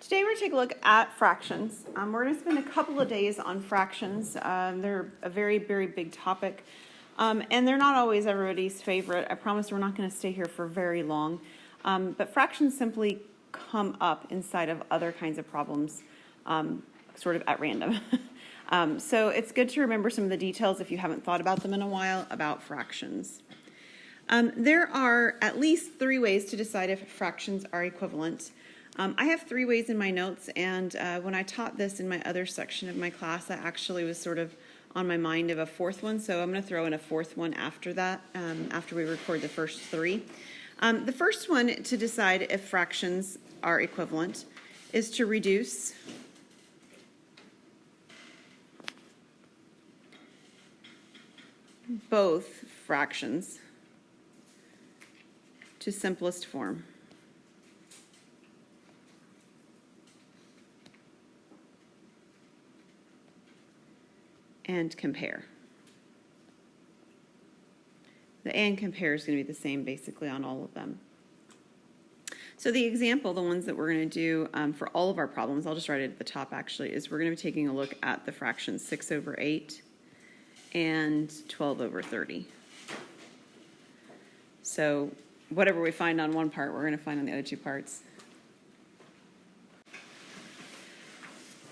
Today we're going to take a look at fractions. We're going to spend a couple of days on fractions. They're a very, very big topic, and they're not always everybody's favorite. I promise we're not going to stay here for very long, but fractions simply come up inside of other kinds of problems, sort of at random. So it's good to remember some of the details if you haven't thought about them in a while about fractions. There are at least 3 ways to decide if fractions are equivalent. I have 3 ways in my notes, and when I taught this in my other section of my class, I actually was sort of on my mind of a 4th one, so I'm going to throw in a 4th one after that, after we record the first 3. The first one to decide if fractions are equivalent is to reduce both fractions to simplest form. And compare. The and compare is going to be the same basically on all of them. So the example, the ones that we're going to do for all of our problems, I'll just write it at the top actually, is we're going to be taking a look at the fractions 6 over 8 and 12 over 30. So whatever we find on one part, we're going to find on the other 2 parts.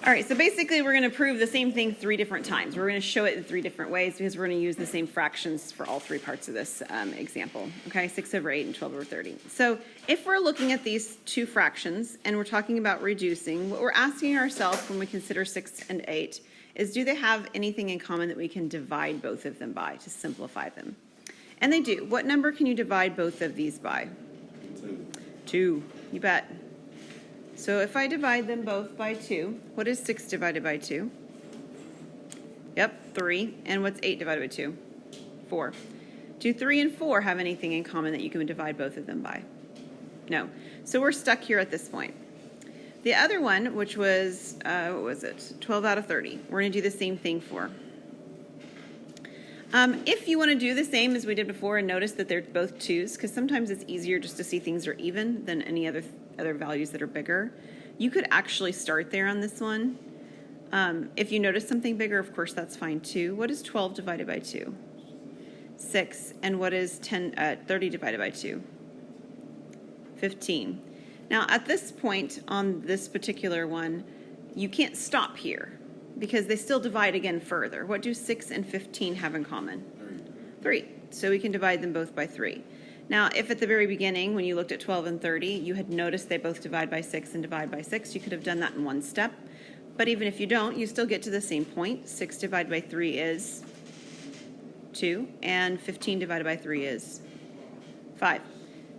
All right, so basically we're going to prove the same thing 3 different times. We're going to show it in 3 different ways because we're going to use the same fractions for all 3 parts of this example. Okay, 6 over 8 and 12 over 30. So if we're looking at these 2 fractions and we're talking about reducing, what we're asking ourselves when we consider 6 and 8 is, do they have anything in common that we can divide both of them by to simplify them? And they do. What number can you divide both of these by? 2. 2, you bet. So if I divide them both by 2, what is 6 divided by 2? Yep, 3. And what's 8 divided by 2? 4. Do 3 and 4 have anything in common that you can divide both of them by? No. So we're stuck here at this point. The other one, which was, what was it? 12 out of 30. We're going to do the same thing for. If you want to do the same as we did before and notice that they're both 2s, because sometimes it's easier just to see things are even than any other values that are bigger, you could actually start there on this one. If you notice something bigger, of course, that's fine too. What is 12 divided by 2? 6. And what is 30 divided by 2? 15. Now, at this point on this particular one, you can't stop here because they still divide again further. What do 6 and 15 have in common? 3. So we can divide them both by 3. Now, if at the very beginning, when you looked at 12 and 30, you had noticed they both divide by 6 and divide by 6, you could have done that in one step. But even if you don't, you still get to the same point. 6 divided by 3 is 2, and 15 divided by 3 is 5.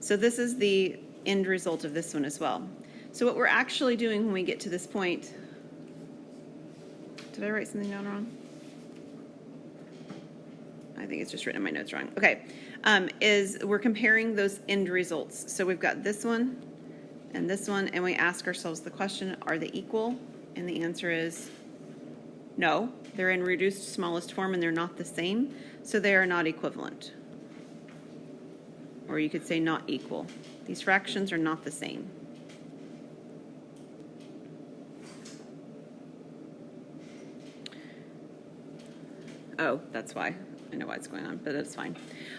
So this is the end result of this one as well. So what we're actually doing when we get to this point, did I write something down wrong? I think it's just written in my notes wrong. Okay, is we're comparing those end results. So we've got this one, and we ask ourselves the question, are they equal? And the answer is no. They're in reduced smallest form and they're not the same, so they are not equivalent. Or you could say not equal. These fractions are not the same. Oh, that's why. I know why it's going on, but that's fine.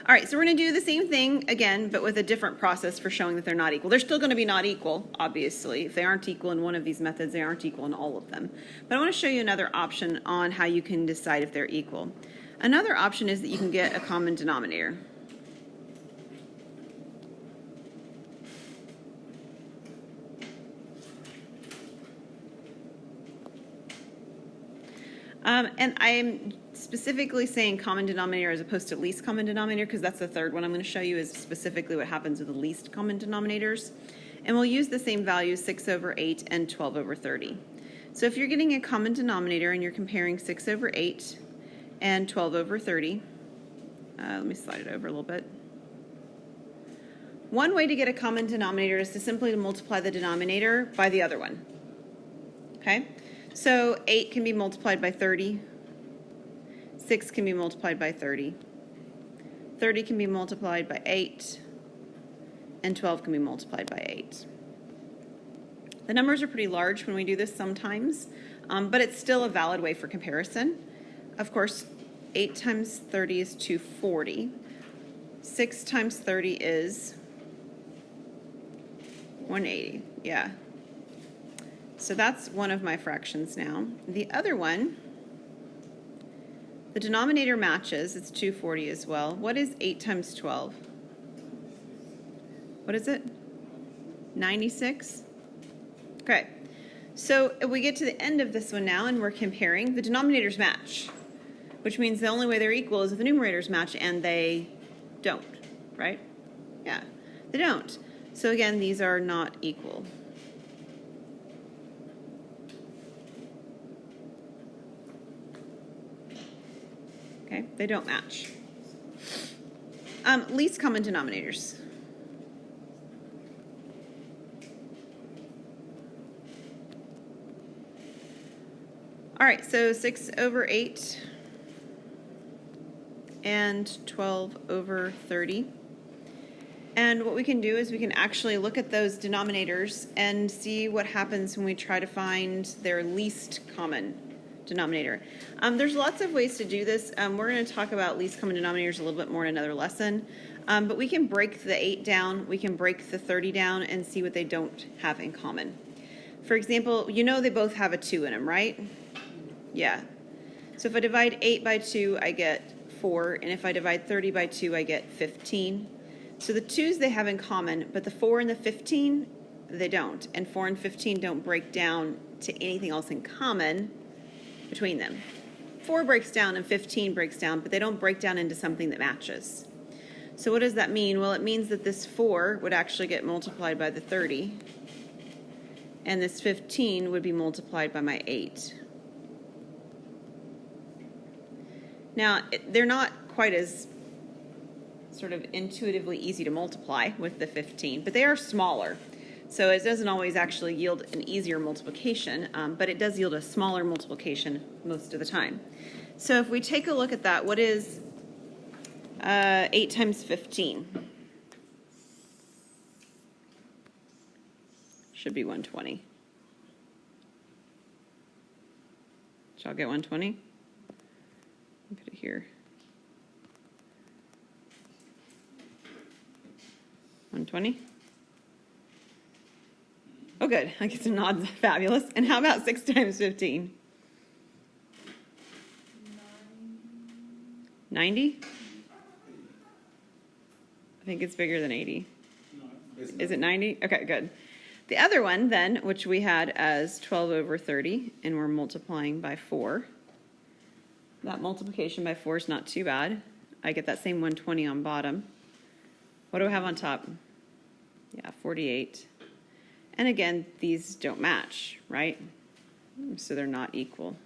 All right, so we're going to do the same thing again, but with a different process for showing that they're not equal. They're still going to be not equal, obviously. If they aren't equal in one of these methods, they aren't equal in all of them. But I want to show you another option on how you can decide if they're equal. Another option is that you can get a common denominator. And I'm specifically saying common denominator as opposed to least common denominator because that's the third one I'm going to show you is specifically what happens with the least common denominators. And we'll use the same values, 6 over 8 and 12 over 30. So if you're getting a common denominator and you're comparing 6 over 8 and 12 over 30, let me slide it over a little bit. One way to get a common denominator is to simply multiply the denominator by the other one. Okay? So 8 can be multiplied by 30. 6 can be multiplied by 30. 30 can be multiplied by 8. And 12 can be multiplied by 8. The numbers are pretty large when we do this sometimes, but it's still a valid way for comparison. Of course, 8 times 30 is 240. 6 times 30 is 180, yeah. So that's one of my fractions now. The other one, the denominator matches, it's 240 as well. What is 8 times 12? What is it? 96? Okay, so if we get to the end of this one now and we're comparing, the denominators match, which means the only way they're equal is if the numerators match, and they don't, right? Yeah, they don't. So again, these are not equal. Okay, they don't match. Least common denominators. All right, so 6 over 8 and 12 over 30. And what we can do is we can actually look at those denominators and see what happens when we try to find their least common denominator. There's lots of ways to do this. We're going to talk about least common denominators a little bit more in another lesson. But we can break the 8 down, we can break the 30 down and see what they don't have in common. For example, you know they both have a 2 in them, right? Yeah. So if I divide 8 by 2, I get 4, and if I divide 30 by 2, I get 15. So the 2's they have in common, but the 4 and the 15, they don't. And 4 and 15 don't break down to anything else in common between them. 4 breaks down and 15 breaks down, but they don't break down into something that matches. So what does that mean? Well, it means that this 4 would actually get multiplied by the 30, and this 15 would be multiplied by my 8. Now, they're not quite as sort of intuitively easy to multiply with the 15, but they are smaller. So it doesn't always actually yield an easier multiplication, but it does yield a smaller multiplication most of the time. So if we take a look at that, what is 8 times 15? Should be 120. Shall I get 120? Put it here. 120? Oh, good. I get some nods. Fabulous. And how about 6 times 15? 90? I think it's bigger than 80. Is it 90? Okay, good. The other one then, which we had as 12 over 30, and we're multiplying by 4. That multiplication by 4 is not too bad. I get that same 120 on bottom. What do I have on top? Yeah, 48. And again, these don't match, right? So they're not equal.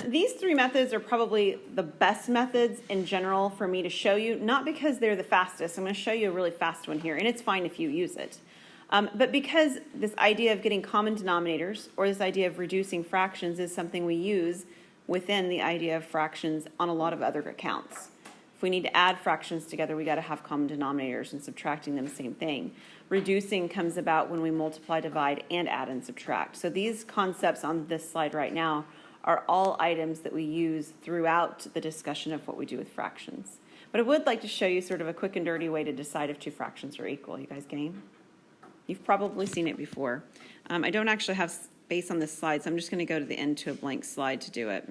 These 3 methods are probably the best methods in general for me to show you, not because they're the fastest. I'm going to show you a really fast one here, and it's fine if you use it. But because this idea of getting common denominators, or this idea of reducing fractions, is something we use within the idea of fractions on a lot of other accounts. If we need to add fractions together, we got to have common denominators, and subtracting them, same thing. Reducing comes about when we multiply, divide, and add and subtract. So these concepts on this slide right now are all items that we use throughout the discussion of what we do with fractions. But I would like to show you sort of a quick and dirty way to decide if 2 fractions are equal. You guys game? You've probably seen it before. I don't actually have space on this slide, so I'm just going to go to the end to a blank slide to do it.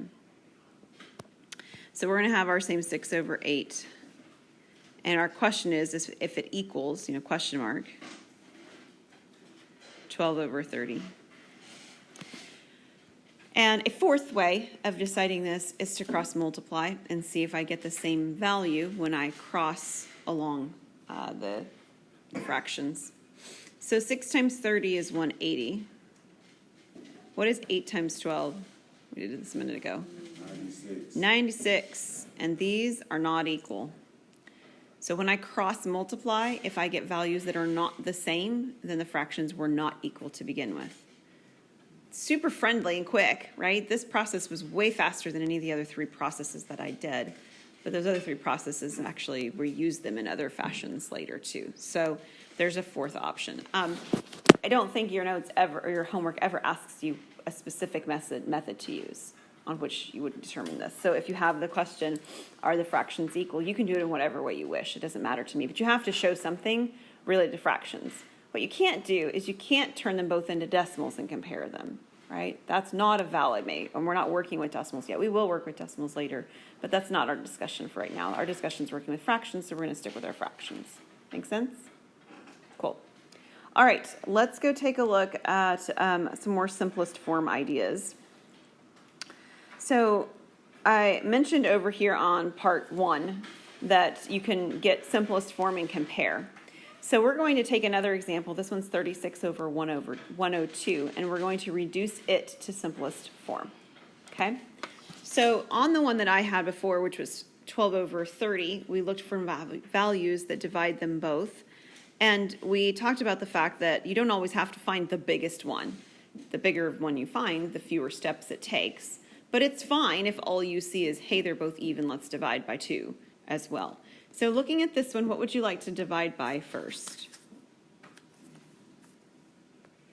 So we're going to have our same 6 over 8. And our question is if it equals, question mark, 12 over 30. And a fourth way of deciding this is to cross multiply and see if I get the same value when I cross along the fractions. So 6 times 30 is 180. What is 8 times 12? We did this a minute ago. 96. And these are not equal. So when I cross multiply, if I get values that are not the same, then the fractions were not equal to begin with. Super friendly and quick, right? This process was way faster than any of the other 3 processes that I did. But those other three processes, actually, we use them in other fashions later too. So there's a fourth option. I don't think your notes ever, or your homework ever asks you a specific method to use on which you would determine this. So if you have the question, are the fractions equal, you can do it in whatever way you wish. It doesn't matter to me, but you have to show something related to fractions. What you can't do is you can't turn them both into decimals and compare them, right? That's not a valid mate, and we're not working with decimals yet. We will work with decimals later, but that's not our discussion for right now. Our discussion is working with fractions, so we're going to stick with our fractions. Make sense? Cool. All right, let's go take a look at some more simplest form ideas. So I mentioned over here on part 1 that you can get simplest form and compare. So we're going to take another example. This one's 36 over 102, and we're going to reduce it to simplest form, okay? So on the one that I had before, which was 12 over 30, we looked for values that divide them both, and we talked about the fact that you don't always have to find the biggest one. The bigger one you find, the fewer steps it takes. But it's fine if all you see is, hey, they're both even, let's divide by 2 as well. So looking at this one, what would you like to divide by first?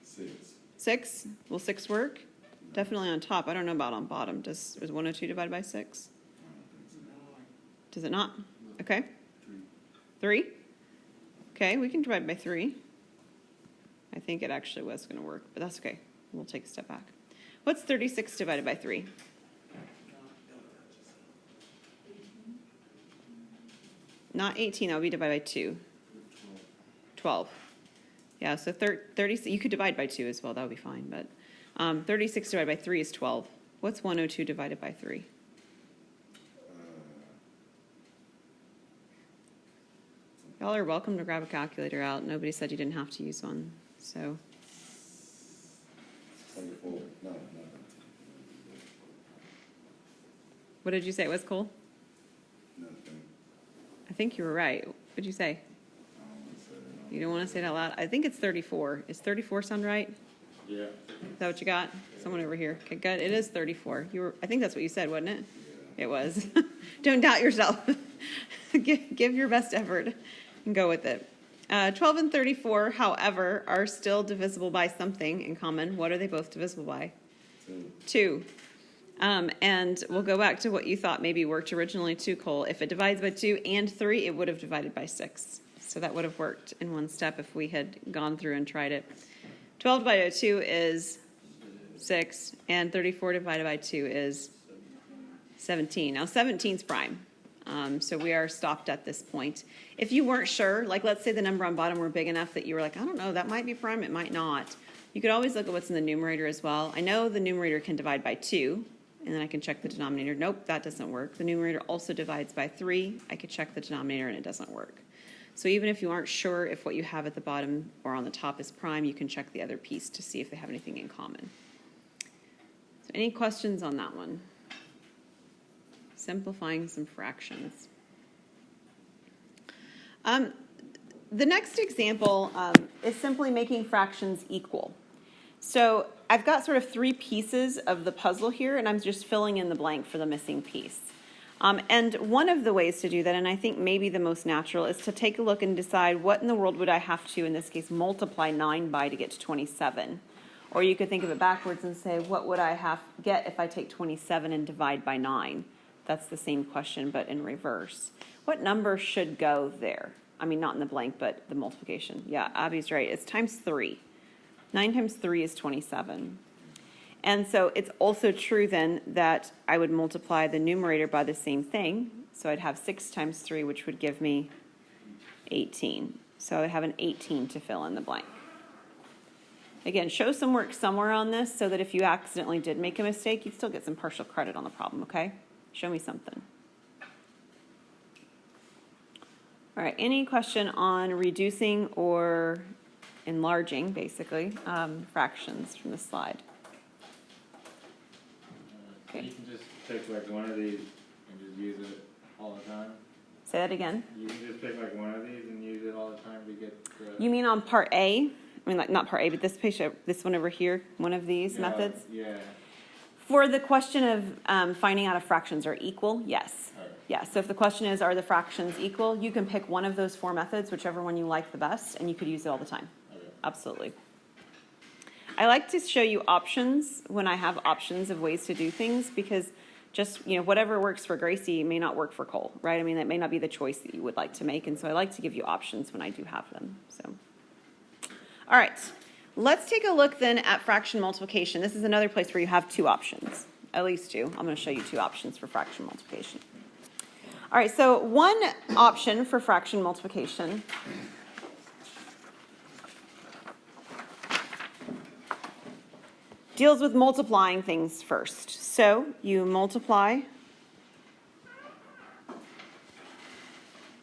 6. 6? Will 6 work? Definitely on top. I don't know about on bottom. Is 102 divided by 6? Does it not? Okay. 3? Okay, we can divide by 3. I think it actually was going to work, but that's okay. We'll take a step back. What's 36 divided by 3? Not 18, that would be divided by 2. 12. Yeah, so 30, you could divide by 2 as well, that would be fine, but 36 divided by 3 is 12. What's 102 divided by 3? Y'all are welcome to grab a calculator out. Nobody said you didn't have to use one, so. 74. No. What did you say? What's Cole? Nothing. I think you were right. What did you say? I don't want to say it. You don't want to say it out loud? I think it's 34. Is 34 sound right? Yeah. Is that what you got? Someone over here. Okay, good. It is 34. I think that's what you said, wasn't it? Yeah. It was. Don't doubt yourself. Give your best effort and go with it. 12 and 34, however, are still divisible by something in common. What are they both divisible by? 2. And we'll go back to what you thought maybe worked originally too, Cole. If it divides by 2 and 3, it would have divided by 6. So that would have worked in one step if we had gone through and tried it. 12 divided by 2 is 6, and 34 divided by 2 is 17. Now 17 is prime. So we are stopped at this point. If you weren't sure, like let's say the number on bottom were big enough that you were like, I don't know, that might be prime, it might not. You could always look at what's in the numerator as well. I know the numerator can divide by 2, and then I can check the denominator. Nope, that doesn't work. The numerator also divides by 3. I could check the denominator, and it doesn't work. So even if you aren't sure if what you have at the bottom or on the top is prime, you can check the other piece to see if they have anything in common. So any questions on that one? Simplifying some fractions. The next example is simply making fractions equal. So I've got sort of 3 pieces of the puzzle here, and I'm just filling in the blank for the missing piece. And one of the ways to do that, and I think maybe the most natural, is to take a look and decide what in the world would I have to, in this case, multiply 9 by to get to 27. Or you could think of it backwards and say, what would I get if I take 27 and divide by 9? That's the same question, but in reverse. What number should go there? I mean, not in the blank, but the multiplication. Yeah, Abby's right. It's times 3. 9 times 3 is 27. And so it's also true then that I would multiply the numerator by the same thing. So I'd have 6 times 3, which would give me 18. So I would have an 18 to fill in the blank. Again, show some work somewhere on this so that if you accidentally did make a mistake, you'd still get some partial credit on the problem, okay? Show me something. All right, any question on reducing or enlarging, basically, fractions from the slide? Okay. You can just pick like one of these and just use it all the time. Say that again. You can just pick like one of these and use it all the time to get the... You mean on part A? I mean, like not part A, but this one over here, one of these methods? Yeah. For the question of finding out if fractions are equal, yes. Right. Yeah, so if the question is, are the fractions equal, you can pick one of those four methods, whichever one you like the best, and you could use it all the time. Okay. Absolutely. I like to show you options when I have options of ways to do things, because just, whatever works for Gracie may not work for Cole, right? I mean, that may not be the choice that you would like to make, and so I like to give you options when I do have them, so. All right, let's take a look then at fraction multiplication. This is another place where you have two options, at least two. I'm going to show you two options for fraction multiplication. All right, so one option for fraction multiplication deals with multiplying things first. So you multiply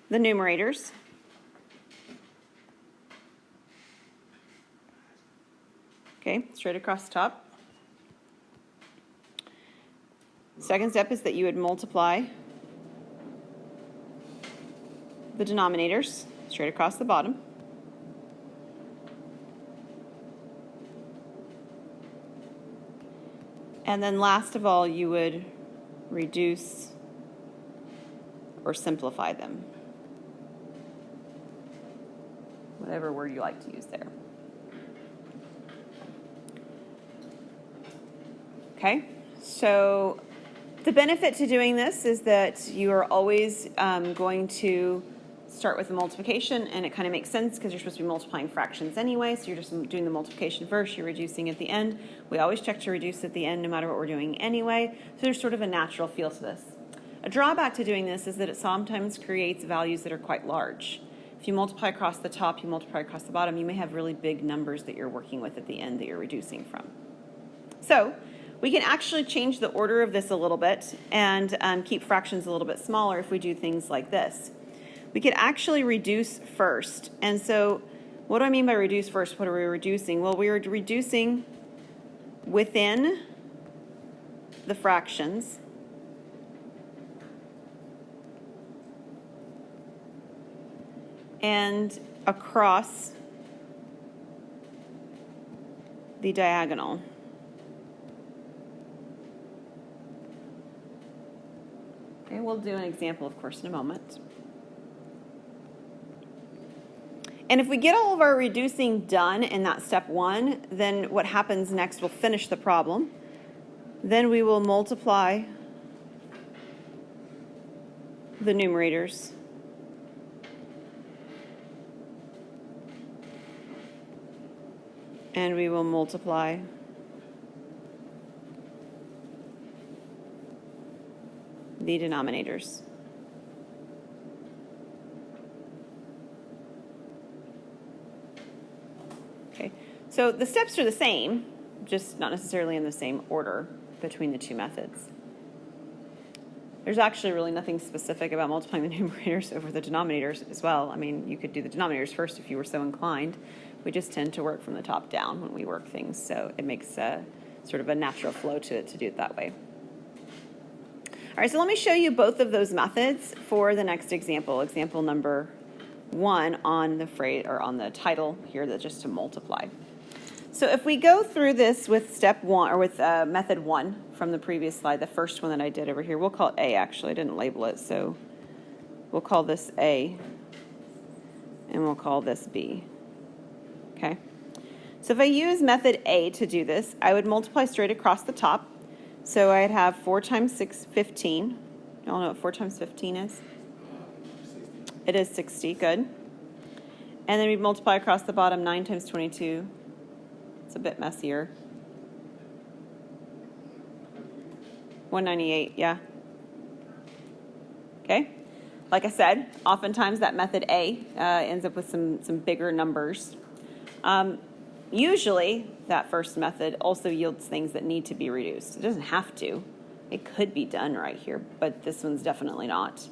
the numerators. Okay, straight across the top. Second step is that you would multiply the denominators straight across the bottom. And then last of all, you would reduce or simplify them. Whatever word you like to use there. Okay, so the benefit to doing this is that you are always going to start with the multiplication, and it kind of makes sense because you're supposed to be multiplying fractions anyway, so you're just doing the multiplication first, you're reducing at the end. We always check to reduce at the end no matter what we're doing anyway, so there's sort of a natural feel to this. A drawback to doing this is that it sometimes creates values that are quite large. If you multiply across the top, you multiply across the bottom, you may have really big numbers that you're working with at the end that you're reducing from. So we can actually change the order of this a little bit and keep fractions a little bit smaller if we do things like this. We could actually reduce first. And so what do I mean by reduce first? What are we reducing? Well, we are reducing within the fractions. And across the diagonal. Okay, we'll do an example, of course, in a moment. And if we get all of our reducing done in that step one, then what happens next, we'll finish the problem. Then we will multiply the numerators. And we will multiply the denominators. Okay, so the steps are the same, just not necessarily in the same order between the two methods. There's actually really nothing specific about multiplying the numerators over the denominators as well. I mean, you could do the denominators first if you were so inclined. We just tend to work from the top down when we work things, so it makes sort of a natural flow to it to do it that way. All right, so let me show you both of those methods for the next example, example number 1 on the phrase or on the title here, that's just to multiply. So if we go through this with step 1 or with method 1 from the previous slide, the first one that I did over here, we'll call it A actually. I didn't label it, so we'll call this A and we'll call this B. Okay. So if I use method A to do this, I would multiply straight across the top. So I'd have 4 times 6, 15. Y'all know what 4 times 15 is? 60. It is 60, good. And then we multiply across the bottom, 9 times 22. It's a bit messier. 198, yeah. Okay. Like I said, oftentimes that method A ends up with some bigger numbers. Usually, that first method also yields things that need to be reduced. It doesn't have to. It could be done right here, but this one's definitely not.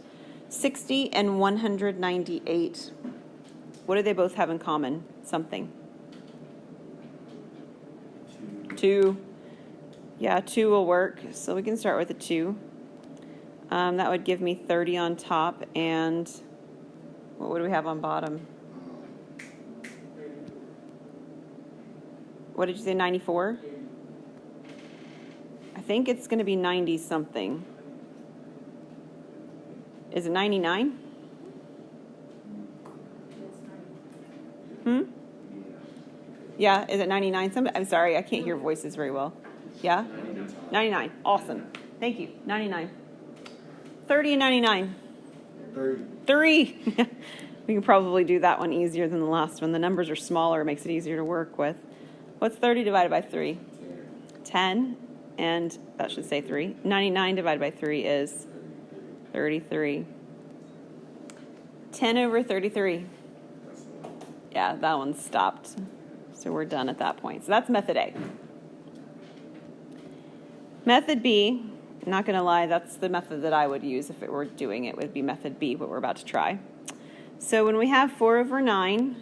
60 and 198. What do they both have in common? Something. 2. Yeah, 2 will work. So we can start with a 2. That would give me 30 on top, and what do we have on bottom? What did you say, 94? I think it's going to be 90 something. Is it 99? Yeah, is it 99? I'm sorry, I can't hear voices very well. Yeah? 99. Awesome. Thank you. 99. 30 and 99. 30. 3. We can probably do that one easier than the last one. The numbers are smaller, it makes it easier to work with. What's 30 divided by 3? 10. And that should say 3. 99 divided by 3 is 33. 10 over 33. Yeah, that one stopped. So we're done at that point. So that's method A. Method B, I'm not going to lie, that's the method that I would use if it were doing it, would be method B, what we're about to try. So when we have 4 over 9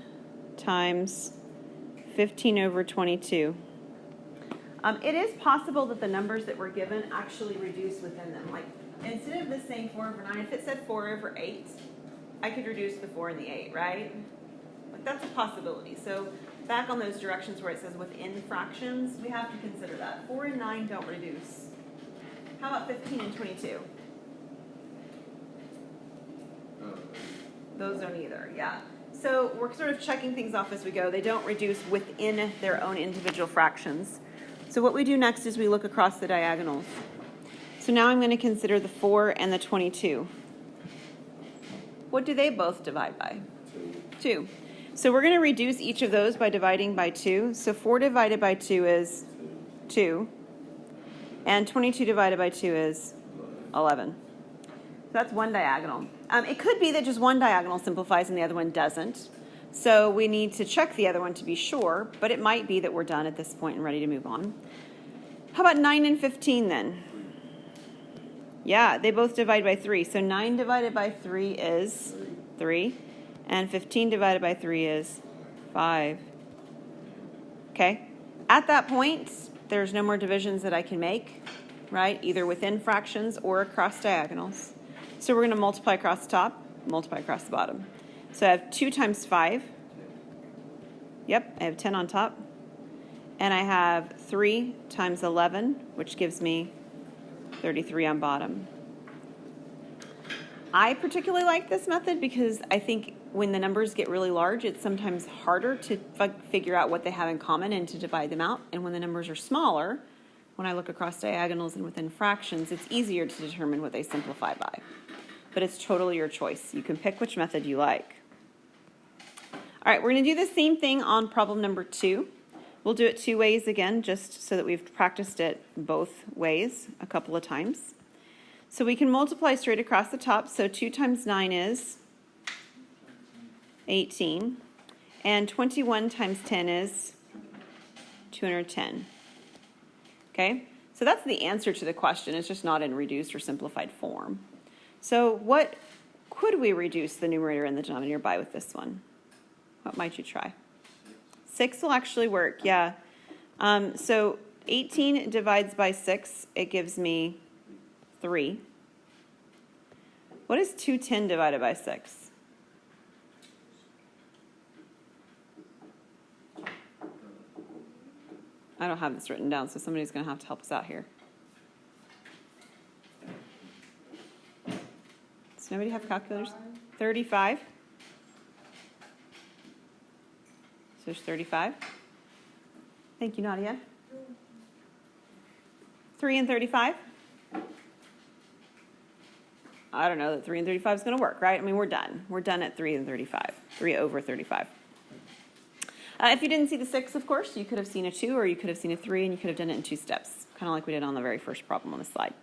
times 15 over 22, it is possible that the numbers that we're given actually reduce within them. Like, instead of this saying 4 over 9, if it said 4 over 8, I could reduce the 4 and the 8, right? Like, that's a possibility. So back on those directions where it says within fractions, we have to consider that. 4 and 9 don't reduce. How about 15 and 22? Those don't either, yeah. So we're sort of checking things off as we go. They don't reduce within their own individual fractions. So what we do next is we look across the diagonals. So now I'm going to consider the 4 and the 22. What do they both divide by? 2. So we're going to reduce each of those by dividing by 2. So 4 divided by 2 is 2. And 22 divided by 2 is 11. So that's one diagonal. It could be that just one diagonal simplifies and the other one doesn't. So we need to check the other one to be sure, but it might be that we're done at this point and ready to move on. How about 9 and 15 then? Yeah, they both divide by 3. So 9 divided by 3 is 3. And 15 divided by 3 is 5. Okay? At that point, there's no more divisions that I can make, right? Either within fractions or across diagonals. So we're going to multiply across the top, multiply across the bottom. So I have 2 times 5. Yep, I have 10 on top. And I have 3 times 11, which gives me 33 on bottom. I particularly like this method because I think when the numbers get really large, it's sometimes harder to figure out what they have in common and to divide them out. And when the numbers are smaller, when I look across diagonals and within fractions, it's easier to determine what they simplify by. But it's totally your choice. You can pick which method you like. All right, we're going to do the same thing on problem number 2. We'll do it 2 ways again, just so that we've practiced it both ways a couple of times. So we can multiply straight across the top. So 2 times 9 is 18. And 21 times 10 is 210. Okay? So that's the answer to the question. It's just not in reduced or simplified form. So what could we reduce the numerator and the denominator by with this one? What might you try? 6 will actually work, yeah. So 18 divides by 6, it gives me 3. What is 210 divided by 6? I don't have this written down, so somebody's going to have to help us out here. Does nobody have calculators? 35. So there's 35. Thank you, Nadia. 3 and 35. I don't know that 3 and 35 is going to work, right? I mean, we're done. We're done at 3 and 35. 3 over 35. If you didn't see the 6, of course, you could have seen a 2 or you could have seen a 3 and you could have done it in 2 steps, kind of like we did on the very first problem on the slide.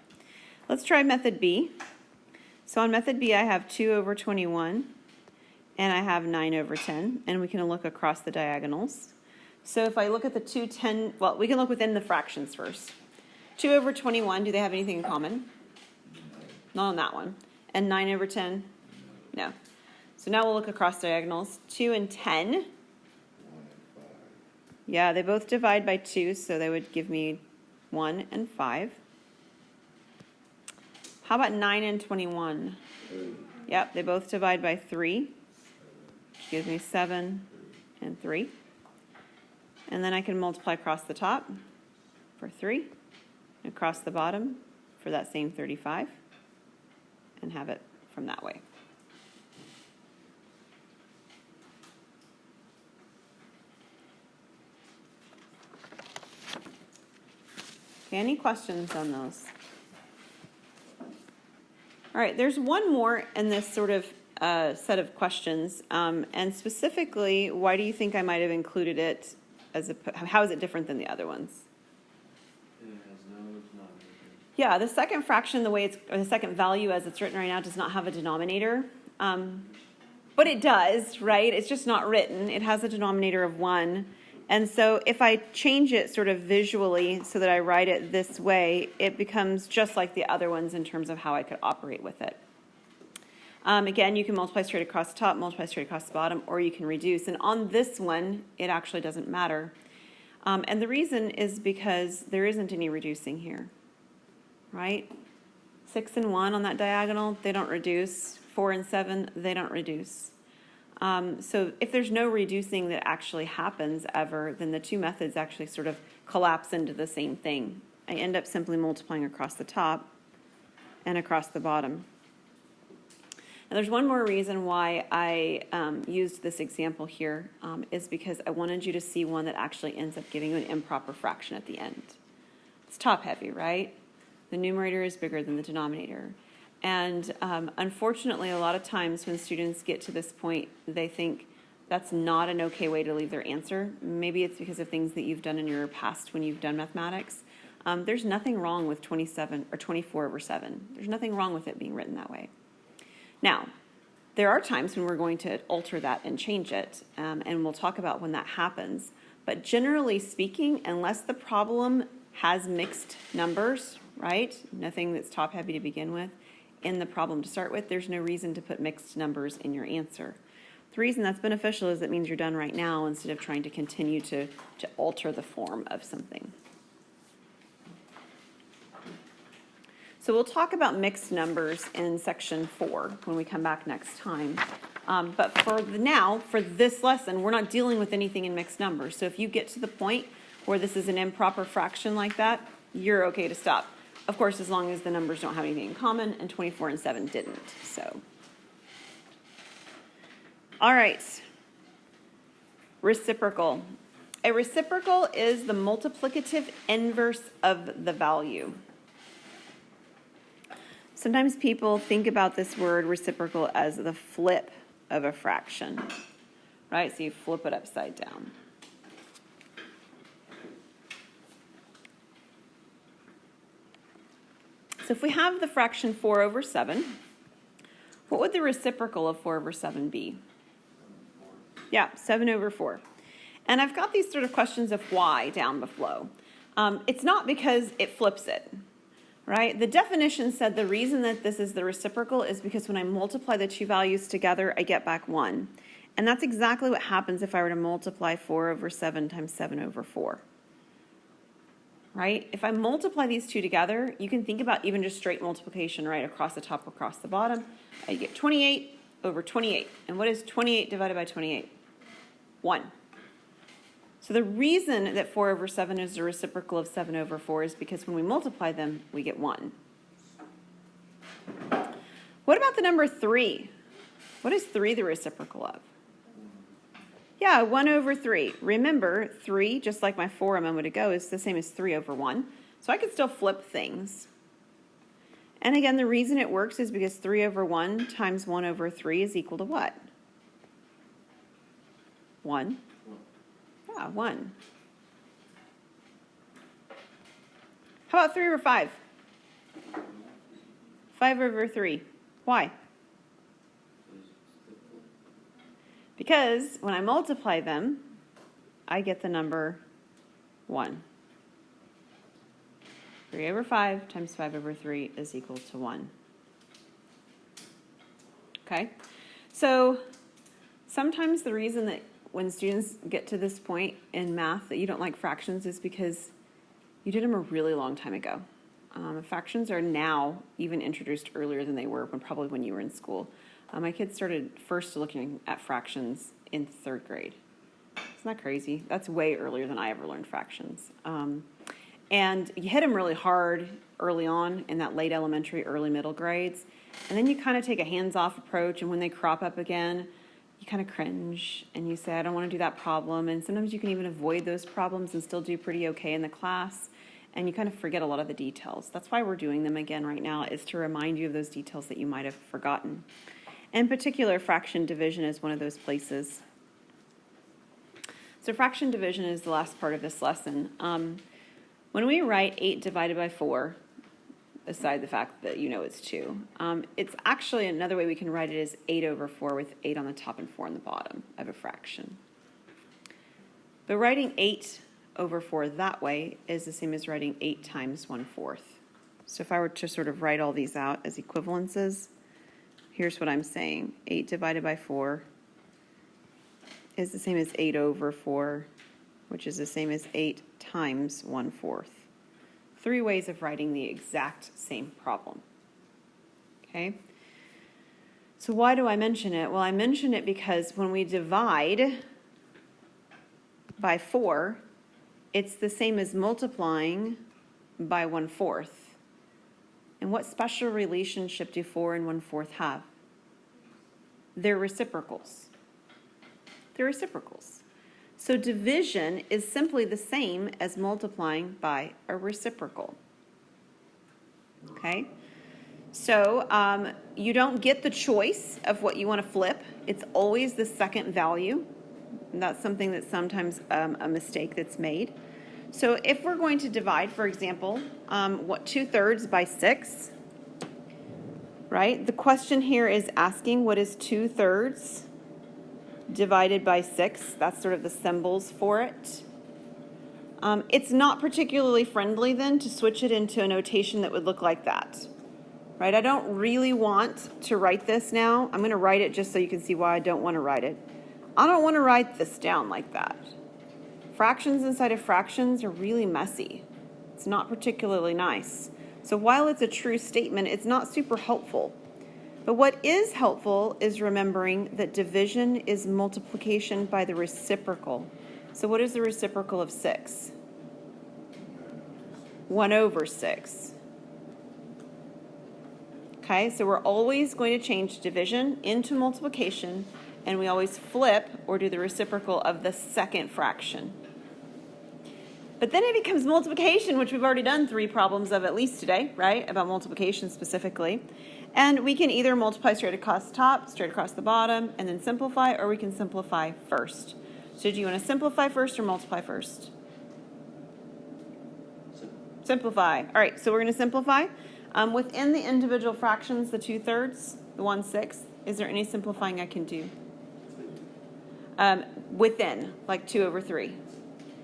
Let's try method B. So on method B, I have 2 over 21 and I have 9 over 10, and we can look across the diagonals. So if I look at the 210, well, we can look within the fractions first. 2 over 21, do they have anything in common? Not on that one. And 9 over 10? No. So now we'll look across diagonals. 2 and 10. Yeah, they both divide by 2, so they would give me 1 and 5. How about 9 and 21? Yep, they both divide by 3, which gives me 7 and 3. And then I can multiply across the top for 3, and across the bottom for that same 35, and have it from that way. Okay, any questions on those? All right, there's one more in this sort of set of questions, and specifically, why do you think I might have included it how is it different than the other ones? It has no denominator. Yeah, the second fraction, or the second value as it's written right now, does not have a denominator. But it does, right? It's just not written. It has a denominator of 1. And so if I change it sort of visually so that I write it this way, it becomes just like the other ones in terms of how I could operate with it. Again, you can multiply straight across the top, multiply straight across the bottom, or you can reduce. And on this one, it actually doesn't matter. And the reason is because there isn't any reducing here, right? 6 and 1 on that diagonal, they don't reduce. 4 and 7, they don't reduce. So if there's no reducing that actually happens ever, then the two methods actually sort of collapse into the same thing. I end up simply multiplying across the top and across the bottom. And there's one more reason why I used this example here, is because I wanted you to see one that actually ends up giving you an improper fraction at the end. It's top heavy, right? The numerator is bigger than the denominator. And unfortunately, a lot of times when students get to this point, they think that's not an okay way to leave their answer. Maybe it's because of things that you've done in your past when you've done mathematics. There's nothing wrong with 27 or 24 over 7. There's nothing wrong with it being written that way. Now, there are times when we're going to alter that and change it, and we'll talk about when that happens. But generally speaking, unless the problem has mixed numbers, right? Nothing that's top heavy to begin with in the problem to start with, there's no reason to put mixed numbers in your answer. The reason that's beneficial is it means you're done right now instead of trying to continue to alter the form of something. So we'll talk about mixed numbers in section 4 when we come back next time. But for now, for this lesson, we're not dealing with anything in mixed numbers. So if you get to the point where this is an improper fraction like that, you're okay to stop. Of course, as long as the numbers don't have anything in common, and 24 and 7 didn't. So, all right. Reciprocal. A reciprocal is the multiplicative inverse of the value. Sometimes people think about this word reciprocal as the flip of a fraction, right? So you flip it upside down. So if we have the fraction 4 over 7, what would the reciprocal of 4 over 7 be? Yeah, 7 over 4. And I've got these sort of questions of why down below. It's not because it flips it, right? The definition said the reason that this is the reciprocal is because when I multiply the two values together, I get back 1. And that's exactly what happens if I were to multiply 4 over 7 times 7 over 4. Right? If I multiply these two together, you can think about even just straight multiplication, right? Across the top, across the bottom. I get 28 over 28. And what is 28 divided by 28? 1. So the reason that 4 over 7 is the reciprocal of 7 over 4 is because when we multiply them, we get 1. What about the number 3? What is 3 the reciprocal of? Yeah, 1 over 3. Remember, 3, just like my 4 a moment ago, is the same as 3 over 1. So I could still flip things. And again, the reason it works is because 3 over 1 times 1 over 3 is equal to what? 1. Yeah, 1. How about 3 over 5? 5 over 3. Why? Because when I multiply them, I get the number 1. 3 over 5 times 5 over 3 is equal to 1. Okay? So sometimes the reason that when students get to this point in math that you don't like fractions is because you did them a really long time ago. Fractions are now even introduced earlier than they were probably when you were in school. My kids started first looking at fractions in 3rd grade. Isn't that crazy? That's way earlier than I ever learned fractions. And you hit them really hard early on in that late elementary, early middle grades. And then you kind of take a hands-off approach, and when they crop up again, you kind of cringe and you say, I don't want to do that problem. And sometimes you can even avoid those problems and still do pretty okay in the class. And you kind of forget a lot of the details. That's why we're doing them again right now, is to remind you of those details that you might have forgotten. In particular, fraction division is one of those places. So fraction division is the last part of this lesson. When we write 8 divided by 4, aside the fact that you know it's 2, it's actually another way we can write it is 8 over 4 with 8 on the top and 4 on the bottom of a fraction. But writing 8 over 4 that way is the same as writing 8 times 1/4. So if I were to sort of write all these out as equivalences, here's what I'm saying. 8 divided by 4 is the same as 8 over 4, which is the same as 8 times 1/4. 3 ways of writing the exact same problem. Okay? So why do I mention it? Well, I mention it because when we divide by 4, it's the same as multiplying by 1/4. And what special relationship do 4 and 1/4 have? They're reciprocals. They're reciprocals. So division is simply the same as multiplying by a reciprocal. Okay? So you don't get the choice of what you want to flip. It's always the second value. And that's something that's sometimes a mistake that's made. So if we're going to divide, for example, 2/3 by 6, right? The question here is asking what is 2/3 divided by 6. That's sort of the symbols for it. It's not particularly friendly then to switch it into a notation that would look like that, right? I don't really want to write this now. I'm going to write it just so you can see why I don't want to write it. I don't want to write this down like that. Fractions inside of fractions are really messy. It's not particularly nice. So while it's a true statement, it's not super helpful. But what is helpful is remembering that division is multiplication by the reciprocal. So what is the reciprocal of 6? 1/6. Okay, so we're always going to change division into multiplication, and we always flip or do the reciprocal of the second fraction. But then it becomes multiplication, which we've already done 3 problems of at least today, right? About multiplication specifically. And we can either multiply straight across the top, straight across the bottom, and then simplify, or we can simplify first. So do you want to simplify first or multiply first? Simplify. All right, so we're going to simplify. Within the individual fractions, the 2/3, the 1/6, is there any simplifying I can do? Within, like 2 over 3.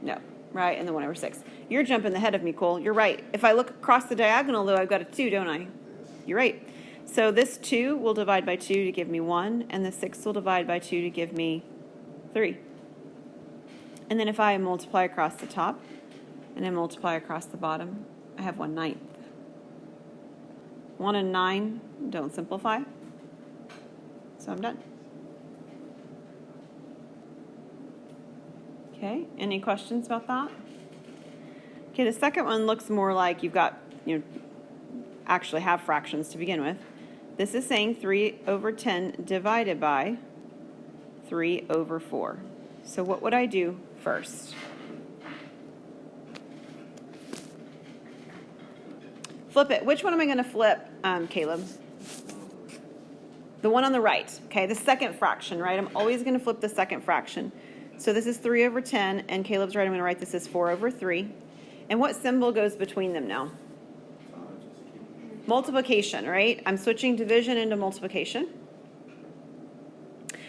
No, right, and the 1/6. You're jumping ahead of me, Cole. You're right. If I look across the diagonal, though, I've got a 2, don't I? You're right. So this 2 will divide by 2 to give me 1, and the 6 will divide by 2 to give me 3. And then if I multiply across the top, and then multiply across the bottom, I have 1/9. 1 and 9 don't simplify. So I'm done. Okay, any questions about that? Okay, the second one looks more like you've got, actually have fractions to begin with. This is saying 3/10 divided by 3/4. So what would I do first? Flip it. Which one am I going to flip, Caleb? The one on the right, okay? The second fraction, right? I'm always going to flip the second fraction. So this is 3/10, and Caleb's right. I'm going to write this as 4/3. And what symbol goes between them now? Multiplication, right? I'm switching division into multiplication.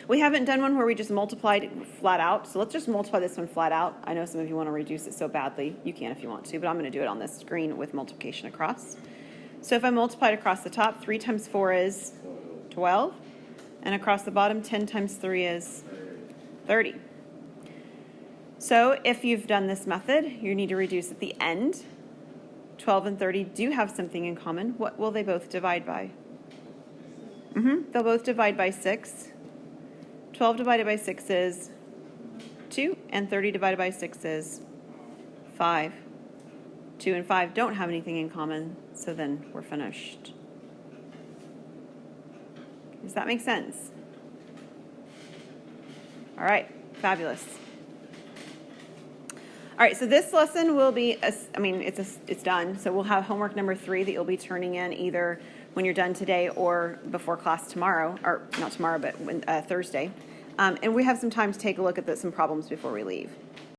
We haven't done one where we just multiplied flat out, so let's just multiply this one flat out. I know some of you want to reduce it so badly. You can if you want to, but I'm going to do it on this screen with multiplication across. So if I multiply it across the top, 3 times 4 is 12, and across the bottom, 10 times 3 is 30. So if you've done this method, you need to reduce at the end. 12 and 30 do have something in common. What will they both divide by? They'll both divide by 6. 12 divided by 6 is 2, and 30 divided by 6 is 5. 2 and 5 don't have anything in common, so then we're finished. Does that make sense? All right, fabulous. All right, so this lesson will be, it's done. So we'll have homework number 3 that you'll be turning in either when you're done today or before class tomorrow, or not tomorrow, but Thursday. And we have some time to take a look at some problems before we leave.